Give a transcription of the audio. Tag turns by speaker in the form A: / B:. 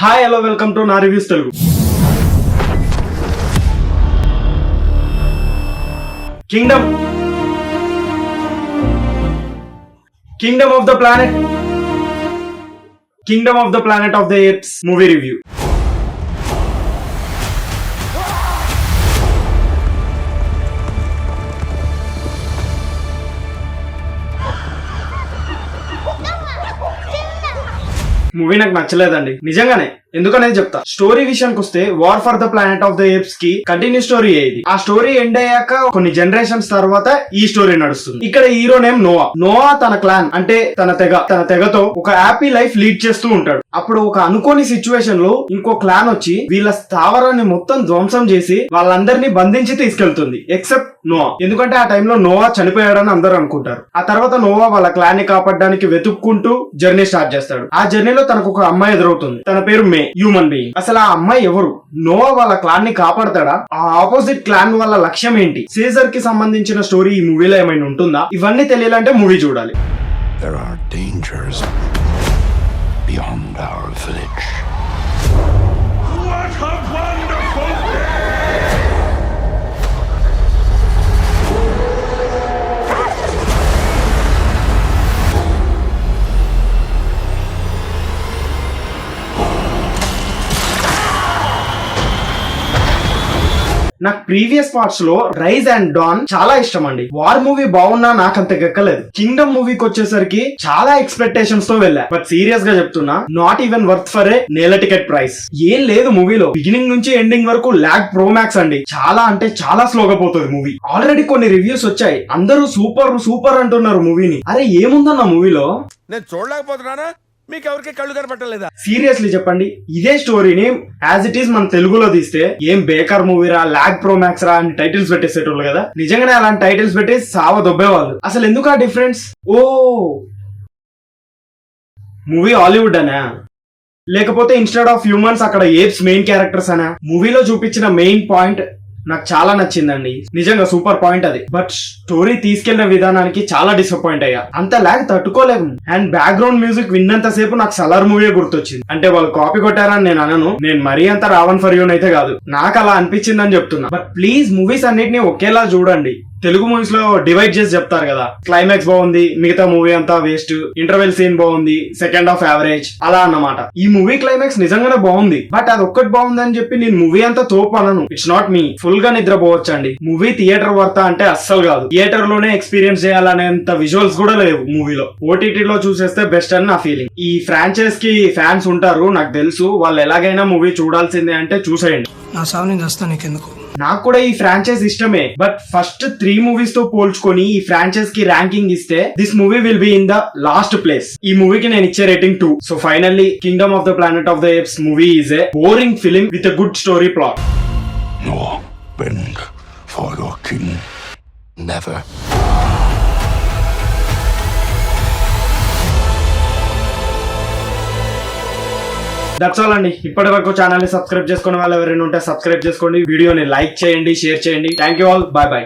A: Hi hello welcome to నా reviews Telugu. Kingdom of the planet of the apes movie review. Movie నాకు నచ్చలేదండి, నిజంగానే. ఎందుకనేది చెప్తా. Story విషయానికి వస్తే war for the planet of the apes కి continue story ఇది. ఆ స్టోరీ ఎండ్ అయ్యాక కొన్ని జనరేషన్స్ తర్వాత ఈ స్టోరీ నడుస్తుంది. ఇక్కడ హీరో నేమ్ నోవా తన క్లాన్ అంటే తన తెగతో ఒక హ్యాపీ లైఫ్ లీడ్ చేస్తూ ఉంటాడు. అప్పుడు ఒక అనుకోని సిచ్యువేషన్ లో ఇంకో క్లాన్ వచ్చి వీళ్ళ స్థావరాన్ని మొత్తం ధ్వంసం చేసి వాళ్ళందరినీ బంధించి తీసుకెళ్తుంది, ఎక్సెప్ట్ నోవా. ఎందుకంటే ఆ టైంలో నోవా చనిపోయాడని అందరూ అనుకుంటారు. ఆ తర్వాత నోవా వాళ్ళ క్లాన్ ని కాపాడడానికి వెతుక్కుంటూ జర్నీ స్టార్ట్ చేస్తాడు. ఆ జర్నీలో తనకు ఒక అమ్మాయి ఎదురవుతుంది. తన పేరు మే, హ్యూమన్ బీయింగ్. అసలు ఆ అమ్మాయి ఎవరు? నోవా వాళ్ళ క్లాన్ ని కాపాడతాడా? ఆ ఆపోజిట్ క్లాన్ వాళ్ళ లక్ష్యం ఏంటి? సీజర్ కి సంబంధించిన స్టోరీ ఈ మూవీలో ఏమైనా ఉంటుందా? ఇవన్నీ తెలియాలంటే మూవీ చూడాలి.
B: There are dangers beyond our village.
C: What a wonderful day!
A: నాకు ప్రీవియస్ పార్ట్స్ లో రైజ్ అండ్ డాన్ చాలా ఇష్టం అండి. వార్ మూవీ బాగున్నా నాకంత గెక్కలేదు. కింగ్డమ్ మూవీకి వచ్చేసరికి చాలా ఎక్స్పెక్టేషన్స్ తో వెళ్ళా. బట్ సీరియస్ గా చెప్తున్నా, not even worth for a నేల టికెట్ ప్రైస్. ఏం లేదు మూవీలో. బిగినింగ్ నుంచి ఎండింగ్ వరకు ల్యాగ్ ప్రో మ్యాక్స్ అండి. చాలా అంటే చాలా స్లోగా పోతుంది మూవీ. ఆల్రెడీ కొన్ని రివ్యూస్ వచ్చాయి, అందరూ సూపర్ అంటున్నారు మూవీని. అరే ఏముందన్న మూవీలో?
C: నేను చూడలేకపోతున్నానా? మీకు ఎవరికి కళ్ళు కనపట్టలేదా?
A: సీరియస్లీ చెప్పండి, ఇదే స్టోరీని యాజ్ ఇట్ ఈస్ మన తెలుగులో తీస్తే ఏం బేకార్ మూవీరా, ల్యాగ్ ప్రో మ్యాక్స్ రా అని టైటిల్స్ పెట్టేసేటోళ్ళు కదా. నిజంగానే అలాంటి టైటిల్స్ పెట్టి సావ దొబ్బేవాళ్ళు. అసలు ఎందుకు ఆ డిఫరెన్స్? ఓ మూవీ హాలీవుడ్ అనా, లేకపోతే ఇన్స్టెడ్ ఆఫ్ హ్యూమన్స్ అక్కడ ఏప్స్ మెయిన్ క్యారెక్టర్స్ అనా? మూవీలో చూపించిన మెయిన్ పాయింట్ నాకు చాలా నచ్చిందండి, నిజంగా సూపర్ పాయింట్ అది. బట్ స్టోరీ తీసుకెళ్లిన విధానానికి చాలా డిసప్పాయింట్ అయ్యా. అంత ల్యాగ్ తట్టుకోలేము. అండ్ బ్యాక్గ్రౌండ్ మ్యూజిక్ విన్నంత సేపు నాకు సలార్ మూవీ గుర్తొచ్చింది. అంటే వాళ్ళు కాపీ కొట్టారని నేను అనను, నేను మరీ అంత రావణ్ ఫర్ యూన్ అయితే కాదు, నాకు అలా అనిపించిందని చెప్తున్నా. బట్ ప్లీజ్ మూవీస్ అన్నిటిని ఒకేలా చూడండి. తెలుగు మూవీస్ లో డివైడ్ చేసి చెప్తారు కదా, క్లైమాక్స్ బాగుంది, మిగతా మూవీ అంతా వేస్ట్, ఇంటర్వెల్ సీన్ బాగుంది, సెకండ్ హాఫ్ యావరేజ్, అలా అన్నమాట. ఈ మూవీ క్లైమాక్స్ నిజంగానే బాగుంది, బట్ అది ఒక్కటి బాగుంది అని చెప్పి నేను మూవీ అంతా తోపు అనను. It's not me. ఫుల్ గా నిద్రపోవచ్చండి. మూవీ థియేటర్ వర్త అంటే అస్సలు కాదు. థియేటర్ లోనే ఎక్స్పీరియన్స్ చేయాలనేంత విజువల్స్ కూడా లేవు మూవీలో. ఓటీటీలో చూసేస్తే బెస్ట్ అని నా ఫీలింగ్. ఈ ఫ్రాంచైజ్ కి ఫ్యాన్స్ ఉంటారు నాకు తెలుసు, వాళ్ళు ఎలాగైనా మూవీ చూడాల్సిందే అంటే చూసేయండి.
D: నా సావు నేను చేస్తా, నీకెందుకు?
A: నాకు కూడా ఈ ఫ్రాంచైజ్ ఇష్టమే, బట్ ఫస్ట్ 3 మూవీస్ తో పోల్చుకొని ఈ ఫ్రాంచైజ్ కి ర్యాంకింగ్ ఇస్తే this movie will be in the last place. ఈ మూవీకి నేను ఇచ్చే rating 2. So finally Kingdom of the planet of the apes movie is a boring film with a good story plot.
B: No bend for your king. Never.
A: That's all అండి. ఇప్పటి వరకు channel ని subscribe చేసుకునే వాళ్ళు ఎవరైనా ఉంటే సబ్స్క్రైబ్ చేసుకోండి, వీడియోని లైక్ చేయండి, షేర్ చేయండి. Thank you all, by by.